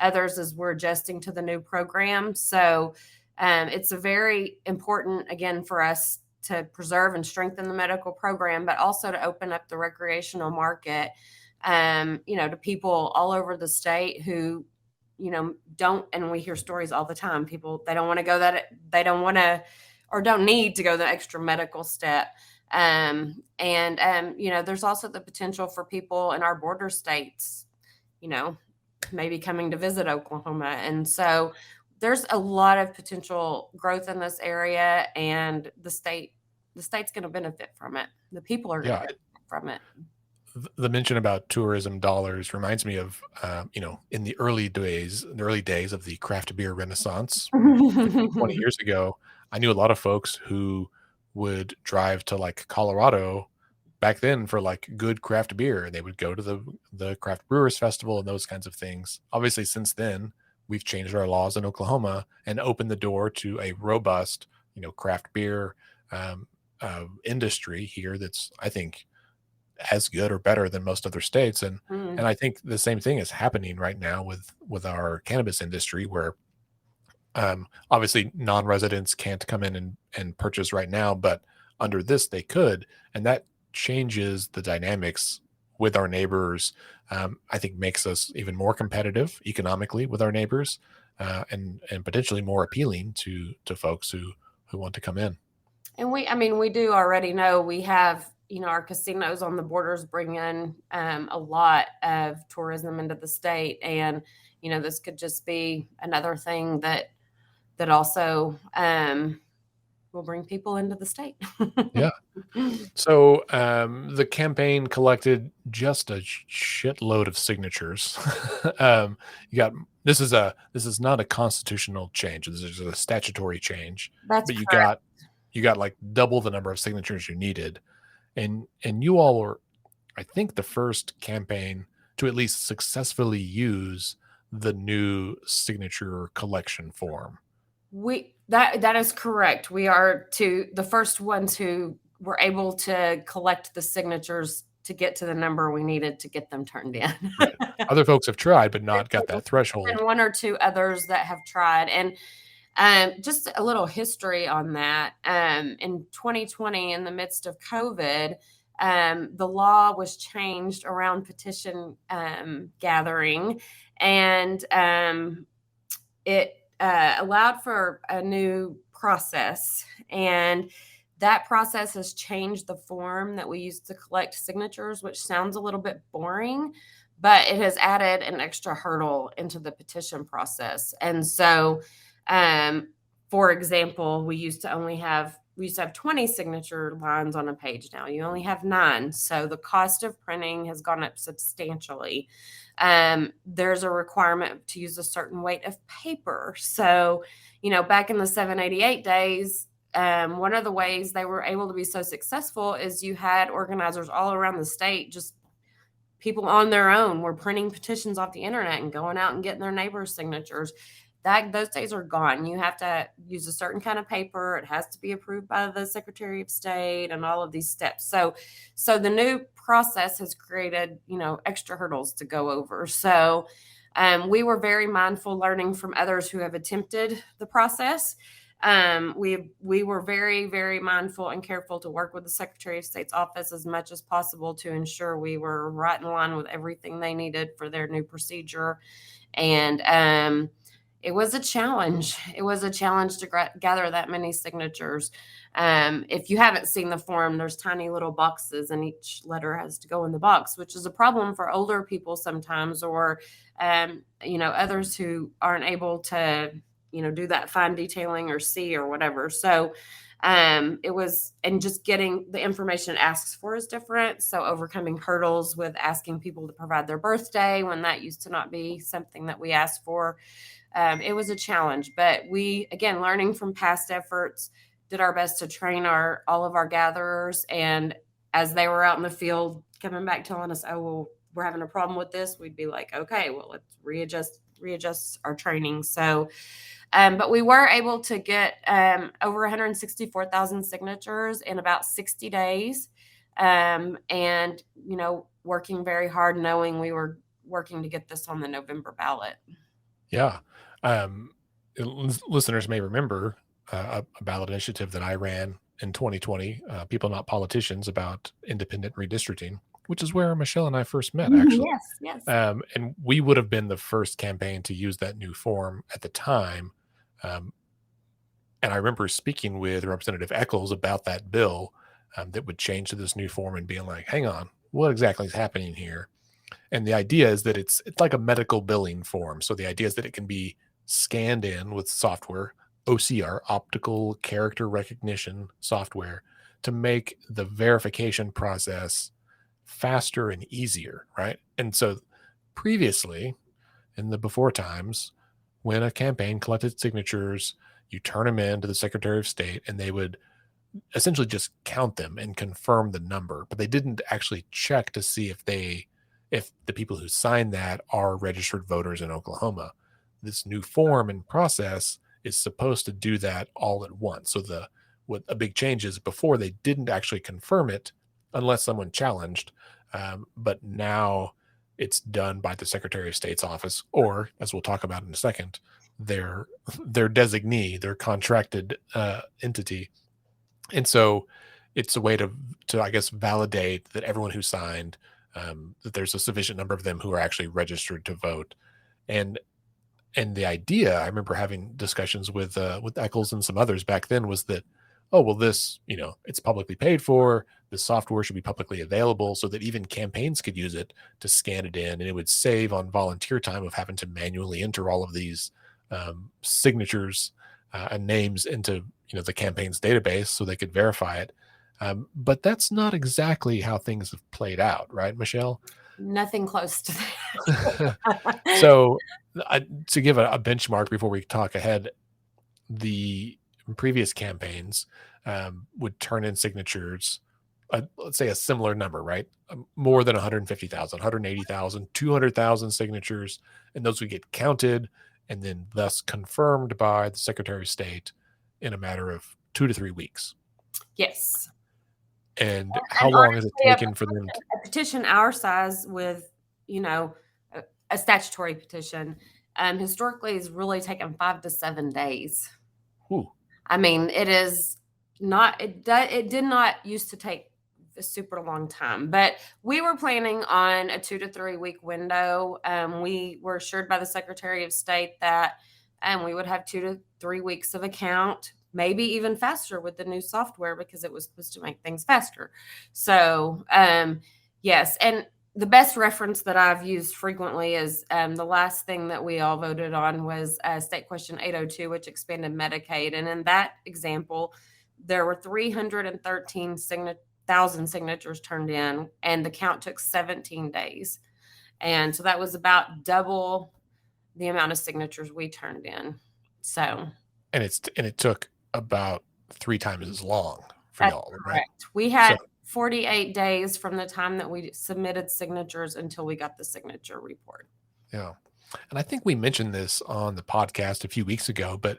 others as we're adjusting to the new program. So it's a very important, again, for us to preserve and strengthen the medical program, but also to open up the recreational market, to people all over the state who, don't, and we hear stories all the time. People, they don't want to go they don't want to, or don't need to go the extra medical step. There's also the potential for people in our border states, maybe coming to visit Oklahoma. And so there's a lot of potential growth in this area, and the state's going to benefit from it. The people are going to benefit from it. The mention about tourism dollars reminds me of, in the early days of the craft beer renaissance, 20 years ago, I knew a lot of folks who would drive to like Colorado back then for like good craft beer, and they would go to the craft brewers festival and those kinds of things. Obviously, since then, we've changed our laws in Oklahoma and opened the door to a robust, craft beer industry here that's, I think, as good or better than most other states. And I think the same thing is happening right now with our cannabis industry, where obviously non-residents can't come in and purchase right now, but under this they could, and that changes the dynamics with our neighbors. I think makes us even more competitive economically with our neighbors, and potentially more appealing to folks who want to come in. And we do already know we have, our casinos on the borders bring in a lot of tourism into the state. And, this could just be another thing that also will bring people into the state. Yeah. So the campaign collected just a shitload of signatures. This is not a constitutional change. This is a statutory change. That's but correct. you got like double the number of signatures you needed. And you all were, I think, the first campaign to at least successfully use the new signature collection form. That is correct. We are the first ones who were able to collect the signatures to get to the number we needed to get them turned in. Right. Other folks have tried, but not got that threshold. And one or two others that have tried. And just a little history on that. In 2020, in the midst of COVID, the law was changed around petition gathering, and it allowed for a new process. And that process has changed the form that we use to collect signatures, which sounds a little bit boring, but it has added an extra hurdle into the petition process. And so, for example, we used to have 20 signature lines on a page. Now you only have 9. So the cost of printing has gone up substantially. There's a requirement to use a certain weight of paper. So, back in the 788 days, one of the ways they were able to be so successful is you had organizers all around the state, just people on their own, were printing petitions off the internet and going out and getting their neighbors' signatures. Those days are gone. You have to use a certain kind of paper. It has to be approved by the Secretary of State and all of these steps. So the new process has created, extra hurdles to go over. So we were very mindful, learning from others who have attempted the process. We were very, very mindful and careful to work with the Secretary of State's office as much as possible to ensure we were right in line with everything they needed for their new procedure. And it was a challenge. It was a challenge to gather that many signatures. If you haven't seen the form, there's tiny little boxes and each letter has to go in the box, which is a problem for older people sometimes, or, others who aren't able to, do that fine detailing or see or whatever. So it was, and just getting the information it asks for is different. So overcoming hurdles with asking people to provide their birthday when that used to not be something that we asked for. It was a challenge, but we, again, learning from past efforts, did our best to train all of our gatherers. And as they were out in the field coming back telling us, oh, well, we're having a problem with this, we'd be like, okay, well, let's readjust our training. So, but we were able to get over 164,000 signatures in about 60 days. And, working very hard, knowing we were working to get this on the November ballot. Yeah. Listeners may remember a ballot initiative that I ran in 2020, People Not Politicians, about independent redistricting, which is where Michelle and I first met, actually. Yes. And we would have been the first campaign to use that new form at the time. And I remember speaking with Representative Eccles about that bill that would change to this new form and being like, hang on, what exactly is happening here? And the idea is that it's like a medical billing form. So the idea is that it can be scanned in with software, OCR, optical character recognition software, to make the verification process faster and easier, right? And so previously, in the before times, when a campaign collected signatures, you turn them in to the Secretary of State and they would essentially just count them and confirm the number, but they didn't actually check to see if the people who signed that are registered voters in Oklahoma. This new form and process is supposed to do that all at once. So what a big change is, before they didn't actually confirm it unless someone challenged, but now it's done by the Secretary of State's office, or, as we'll talk about in a second, their designee, their contracted entity. And so it's a way to I guess validate that everyone who signed, that there's a sufficient number of them who are actually registered to vote. And the idea, I remember having discussions with Eccles and some others back then, was that, oh, well, this, it's publicly paid for. The software should be publicly available so that even campaigns could use it to scan it in, and it would save on volunteer time of having to manually enter all of these signatures and names into the campaign's database so they could verify it. But that's not exactly how things have played out, right, Michelle? Nothing close to that. So to give a benchmark before we talk ahead, the previous campaigns would turn in signatures, let's say a similar number, right? More than 150,000, 180,000, 200,000 signatures, and those would get counted and then thus confirmed by the Secretary of State in a matter of 2 to 3 weeks. Yes. And how long has it taken for them? A petition our size with, a statutory petition, historically has really taken 5 to 7 days. Ooh. I mean, it is not, it did not used to take a super long time, but we were planning on a 2 to 3 week window. We were assured by the Secretary of State that we would have 2 to 3 weeks of account, maybe even faster with the new software, because it was supposed to make things faster. So, yes. And the best reference that I've used frequently is the last thing that we all voted on was State Question 802, which expanded Medicaid. And in that example, there were 313,000 signatures turned in, and the count took 17 days. And so that was about double the amount of signatures we turned in. So, and it took about 3 times as long for y'all, right? Correct. We had 48 days from the time that we submitted signatures until we got the signature report. Yeah. And I think we mentioned this on the podcast a few weeks ago, but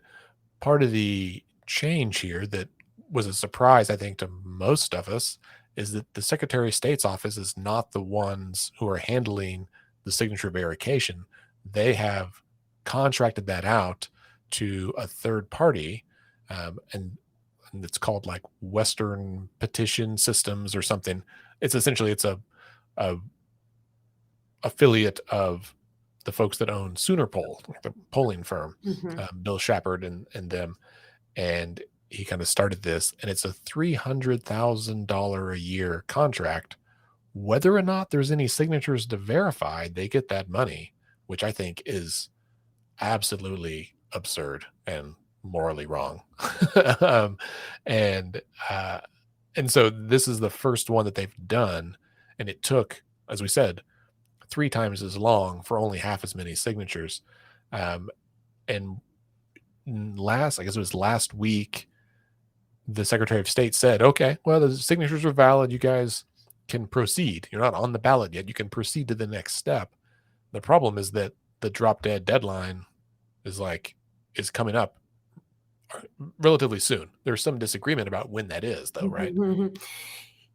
part of the change here that was a surprise, I think, to most of us, is that the Secretary of State's office is not the ones who are handling the signature verification. They have contracted that out to a third party And it's called like Western Petition Systems or something. It's a affiliate of the folks that own Sooner Poll, the polling firm, Bill Shepard and them. And he kind of started this, and it's a $300,000 a year contract. Whether or not there's any signatures to verify, they get that money, which I think is absolutely absurd and morally wrong. um, and and so this is the first one that they've done, and it took, as we said, 3 times as long for only half as many signatures. And I guess it was last week, the Secretary of State said, okay, well, the signatures are valid. You guys can proceed. You're not on the ballot yet. You can proceed to the next step. The problem is that the drop dead deadline is coming up relatively soon. There's some disagreement about when that is, though, right?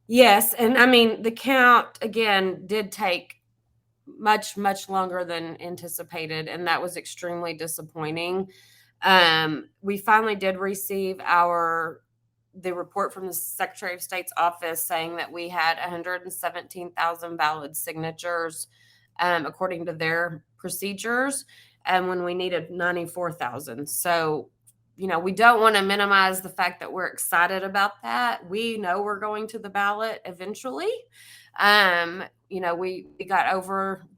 Yes. And I mean, the count, again, did take much, much longer than anticipated, and that was extremely disappointing. We finally did receive the report from the Secretary of State's office saying that we had 117,000 valid signatures, according to their procedures, and when we needed 94,000. So, we don't want to minimize the fact that we're excited about that. We know we're going to the ballot eventually. We got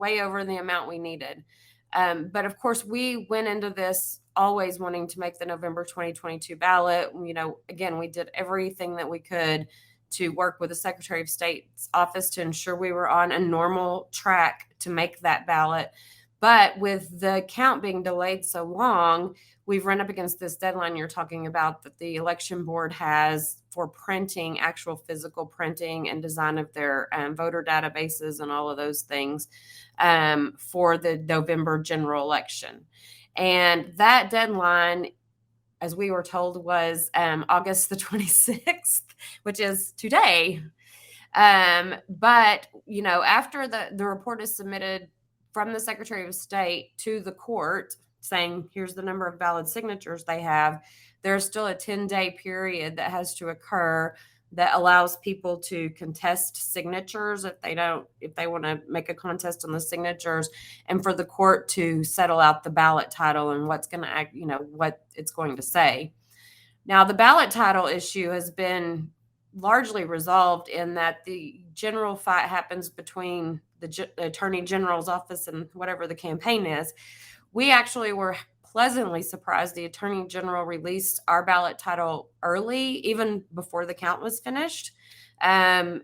way over the amount we needed. But of course, we went into this always wanting to make the November 2022 ballot. Again, we did everything that we could to work with the Secretary of State's office to ensure we were on a normal track to make that ballot. But with the count being delayed so long, we've run up against this deadline you're talking about that the election board has for printing, actual physical printing and design of their voter databases and all of those things for the November general election. And that deadline, as we were told, was August the 26th, which is today. But, after the report is submitted from the Secretary of State to the court saying, here's the number of valid signatures they have, there's still a 10-day period that has to occur that allows people to contest signatures if they want to make a contest on the signatures, and for the court to settle out the ballot title and what it's going to say. Now, the ballot title issue has been largely resolved in that the general fight happens between the Attorney General's office and whatever the campaign is. We actually were pleasantly surprised the Attorney General released our ballot title early, even before the count was finished. And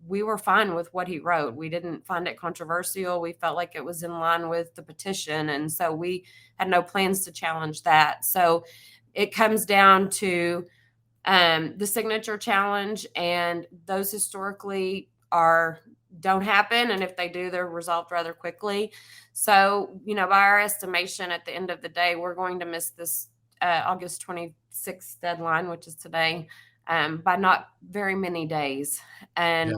we were fine with what he wrote. We didn't find it controversial. We felt like it was in line with the petition. And so we had no plans to challenge that. So it comes down to the signature challenge, and those historically don't happen. And if they do, they're resolved rather quickly. So, by our estimation, at the end of the day, we're going to miss this August 26th deadline, which is today, by not very many days. And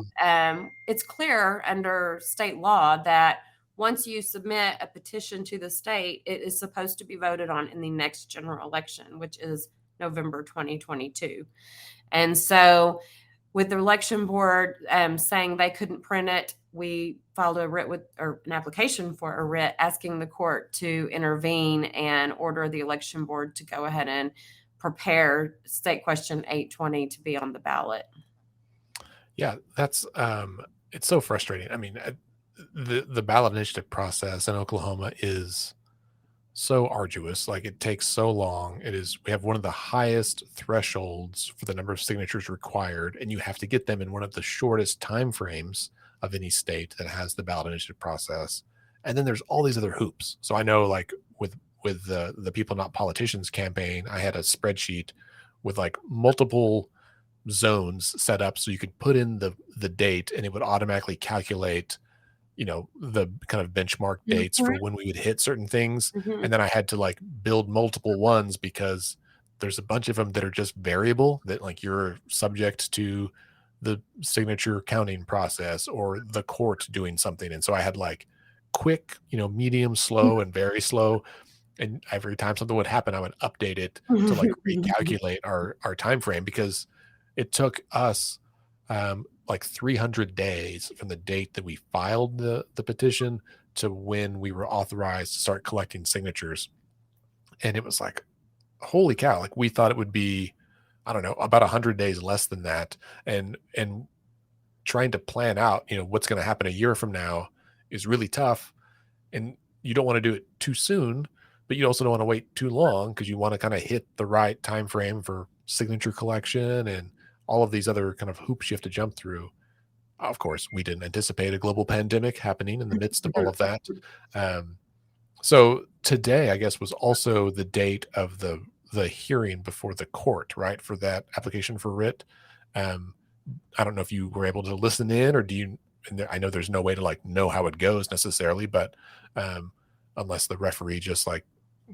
it's clear under state law that once you submit a petition to the state, it is supposed to be voted on in the next general election, which is November 2022. And so with the election board saying they couldn't print it, we filed an application for a writ asking the court to intervene and order the election board to go ahead and prepare state question 820 to be on the ballot. Yeah, that's it's so frustrating. I mean, the ballot initiative process in Oklahoma is so arduous. Like, it takes so long. We have one of the highest thresholds for the number of signatures required, and you have to get them in one of the shortest time frames of any state that has the ballot initiative process. And then there's all these other hoops. So I know, like, with the People Not Politicians campaign, I had a spreadsheet with like multiple zones set up so you could put in the date and it would automatically calculate the kind of benchmark dates for when we would hit certain things. And then I had to like build multiple ones because there's a bunch of them that are just variable, that like you're subject to the signature counting process or the court doing something. And so I had like quick, medium, slow, and very slow. And every time something would happen, I would update it to like recalculate our time frame, because it took us like 300 days from the date that we filed the petition to when we were authorized to start collecting signatures. And it was like, holy cow, like we thought it would be, I don't know, about 100 days less than that. And trying to plan out, what's going to happen a year from now is really tough. And you don't want to do it too soon, but you also don't want to wait too long, because you want to kind of hit the right time frame for signature collection and all of these other kind of hoops you have to jump through. Of course, we didn't anticipate a global pandemic happening in the midst of all of that. So today, I guess, was also the date of the hearing before the court, right, for that application for writ. I don't know if you were able to listen in, or do you? And I know there's no way to like know how it goes necessarily, but unless the referee just like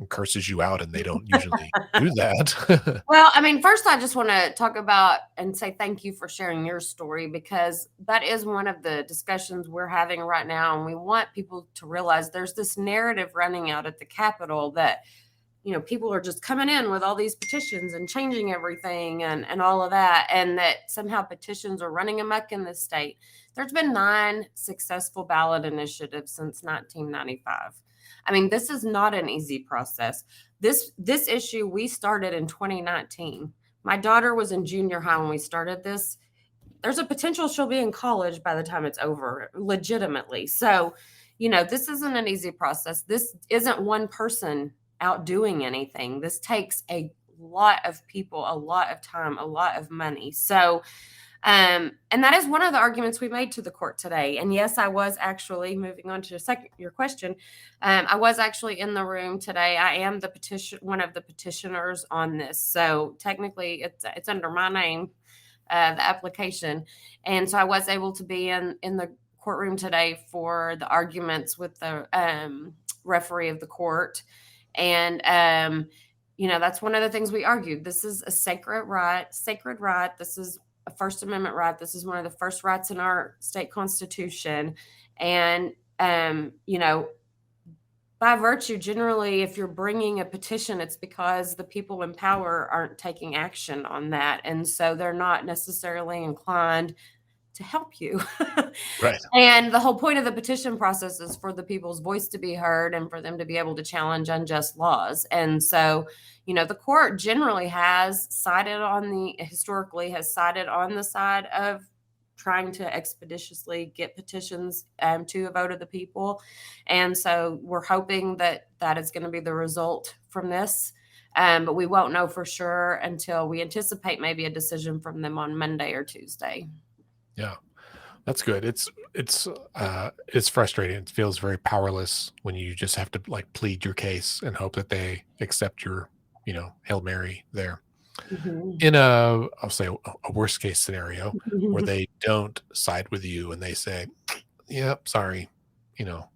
curses you out, and they don't usually do that. Well, I mean, first, I just want to talk about and say thank you for sharing your story, because that is one of the discussions we're having right now. And we want people to realize there's this narrative running out at the Capitol that, people are just coming in with all these petitions and changing everything and all of that. And that somehow petitions are running amok in this state. There's been 9 successful ballot initiatives since 1995. I mean, this is not an easy process. This issue we started in 2019. My daughter was in junior high when we started this. There's a potential she'll be in college by the time it's over, legitimately. So, this isn't an easy process. This isn't one person out doing anything. This takes a lot of people, a lot of time, a lot of money. So, and that is one of the arguments we made to the court today. And yes, I was actually, moving on to your question, I was actually in the room today. I am one of the petitioners on this. So technically it's under my name, the application. And so I was able to be in the courtroom today for the arguments with the referee of the court. And, that's one of the things we argued. This is a sacred right. This is a First Amendment right. This is one of the first rights in our state constitution. And, by virtue, generally, if you're bringing a petition, it's because the people in power aren't taking action on that. And so they're not necessarily inclined to help you. Right. And the whole point of the petition process is for the people's voice to be heard and for them to be able to challenge unjust laws. And so, the court generally historically has sided on the side of trying to expeditiously get petitions to a vote of the people. And so we're hoping that is going to be the result from this. But we won't know for sure until we anticipate maybe a decision from them on Monday or Tuesday. Yeah, that's good. It's frustrating. It feels very powerless when you just have to like plead your case and hope that they accept your, Hail Mary there. Mm-hmm. In I'll say a worst case scenario where they don't side with you and they say, yep, sorry,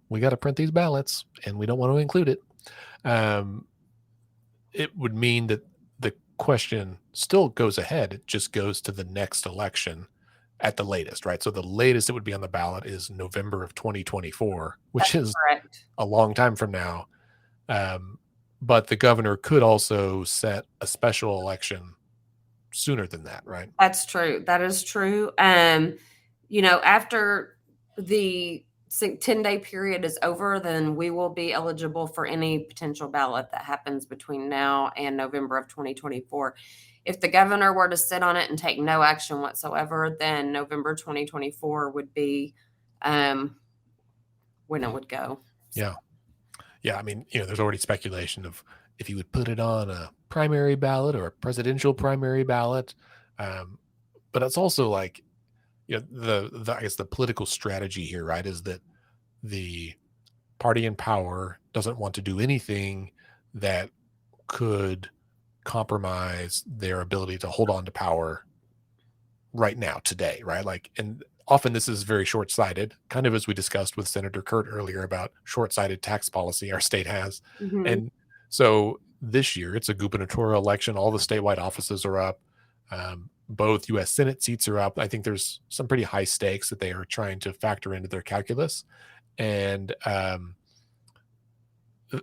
we got to print these ballots and we don't want to include it. It would mean that the question still goes ahead. It just goes to the next election at the latest, right? So the latest it would be on the ballot is November of 2024, which is correct. A long time from now. But the governor could also set a special election sooner than that, right? That's true. That is true. After the 10-day period is over, then we will be eligible for any potential ballot that happens between now and November of 2024. If the governor were to sit on it and take no action whatsoever, then November 2024 would be when it would go. Yeah. Yeah. I mean, there's already speculation of if he would put it on a primary ballot or a presidential primary ballot. But it's also like, the I guess the political strategy here, right, is that the party in power doesn't want to do anything that could compromise their ability to hold on to power right now, today, right? Like, and often this is very short-sighted, kind of as we discussed with Senator Kirt earlier about short-sighted tax policy our state has. Mm-hmm. And so this year it's a gubernatorial election. All the statewide offices are up. Both U.S. Senate seats are up. I think there's some pretty high stakes that they are trying to factor into their calculus. And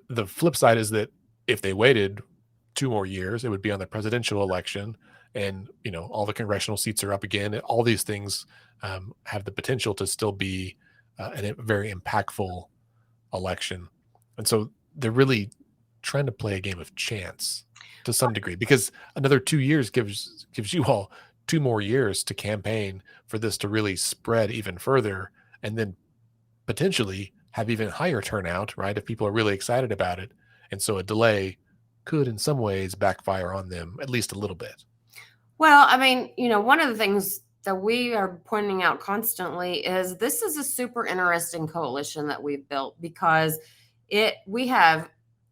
the flip side is that if they waited 2 more years, it would be on the presidential election, and all the congressional seats are up again. All these things have the potential to still be a very impactful election, and so they're really trying to play a game of chance to some degree, because another 2 years gives you all 2 more years to campaign for this to really spread even further, and then potentially have even higher turnout, right? If people are really excited about it. And so a delay could in some ways backfire on them at least a little bit. Well, I mean, one of the things that we are pointing out constantly is this is a super interesting coalition that we've built, because we have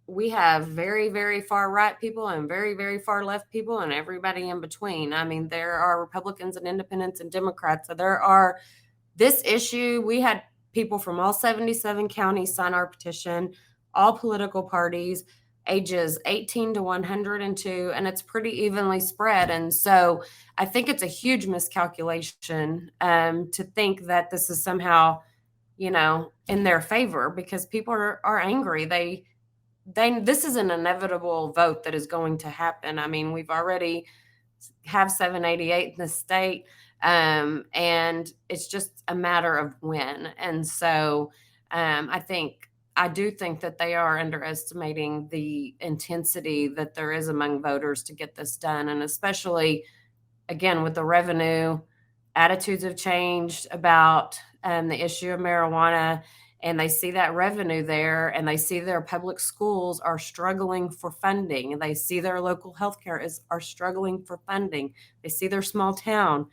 very, very far right people and very, very far left people and everybody in between. I mean, there are Republicans and independents and Democrats. So there are this issue. We had people from all 77 counties sign our petition, all political parties, ages 18 to 102, and it's pretty evenly spread. And so I think it's a huge miscalculation to think that this is somehow, in their favor, because people are angry. This is an inevitable vote that is going to happen. I mean, we've already have 788 in the state. And it's just a matter of when. And so I do think that they are underestimating the intensity that there is among voters to get this done. And especially, again, with the revenue, attitudes have changed about the issue of marijuana, and they see that revenue there, and they see their public schools are struggling for funding, and they see their local healthcare are struggling for funding. They see their small town.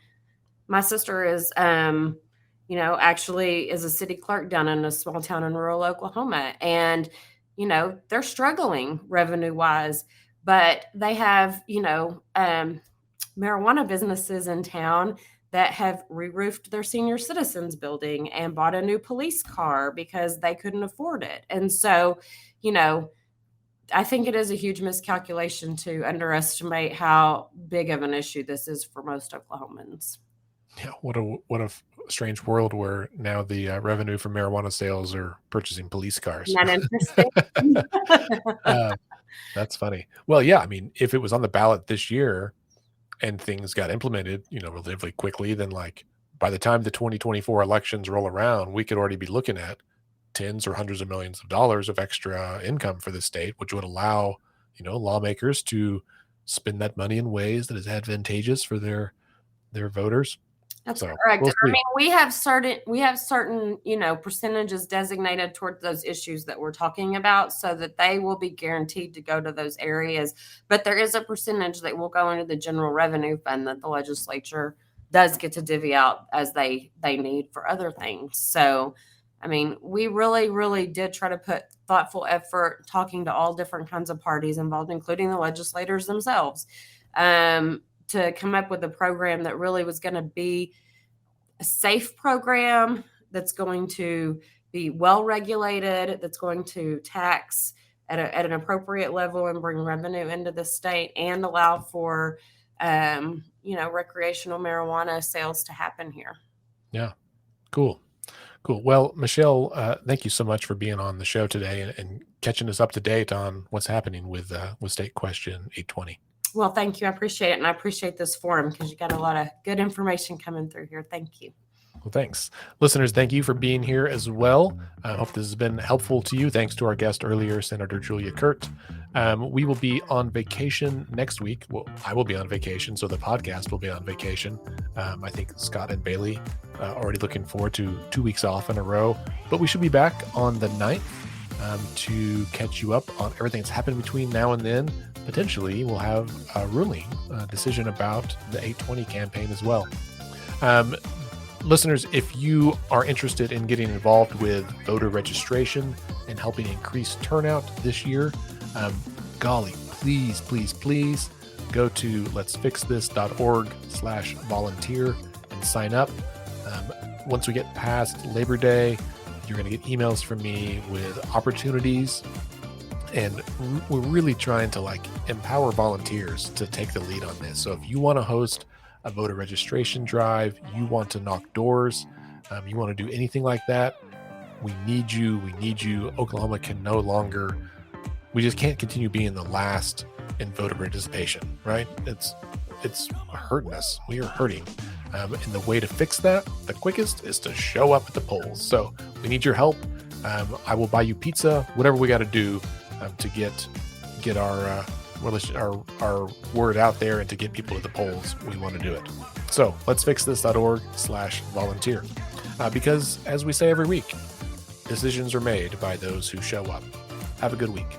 My sister is, actually is a city clerk down in a small town in rural Oklahoma. And, they're struggling revenue wise, but they have, marijuana businesses in town that have re-roofed their senior citizens building and bought a new police car because they couldn't afford it. And so, I think it is a huge miscalculation to underestimate how big of an issue this is for most Oklahomans. Yeah, what a strange world where now the revenue from marijuana sales are purchasing police cars. Isn't that interesting? That's funny. Well, yeah, I mean, if it was on the ballot this year and things got implemented, relatively quickly, then like by the time the 2024 elections roll around, we could already be looking at tens or hundreds of millions of dollars of extra income for the state, which would allow, lawmakers to spend that money in ways that is advantageous for their voters. That's correct. I mean, we have certain, percentages designated towards those issues that we're talking about, so that they will be guaranteed to go to those areas. But there is a percentage that will go into the general revenue fund that the legislature does get to divvy out as they need for other things. So, I mean, we really, really did try to put thoughtful effort talking to all different kinds of parties involved, including the legislators themselves, to come up with a program that really was going to be a safe program, that's going to be well regulated, that's going to tax at an appropriate level and bring revenue into the state, and allow for, recreational marijuana sales to happen here. Yeah. Cool. Well, Michelle, thank you so much for being on the show today and catching us up to date on what's happening with State Question 820. Well, thank you. I appreciate it. And I appreciate this forum, because you got a lot of good information coming through here. Thank you. Well, thanks. Listeners, thank you for being here as well. I hope this has been helpful to you. Thanks to our guest earlier, Senator Julia Kirt. We will be on vacation next week. Well, I will be on vacation, so the podcast will be on vacation. I think Scott and Bailey already looking forward to 2 weeks off in a row. But we should be back on the 9th to catch you up on everything that's happened between now and then. Potentially, we'll have a ruling decision about the 820 campaign as well. Listeners, if you are interested in getting involved with voter registration and helping increase turnout this year, golly, please go to letsfixthis.org/volunteer and sign up. Once we get past Labor Day, you're going to get emails from me with opportunities. And we're really trying to empower volunteers to take the lead on this. So if you want to host a voter registration drive, you want to knock doors, you want to do anything like that, We need you. We need you. Oklahoma can no longer, we just can't continue being the last in voter participation, right? It's hurting us. We are hurting. And the way to fix that, the quickest, is to show up at the polls. So we need your help. I will buy you pizza, whatever we got to do to get our word out there and to get people to the polls. We want to do it. So let's fix this.org/volunteer. Because as we say every week, decisions are made by those who show up. Have a good week.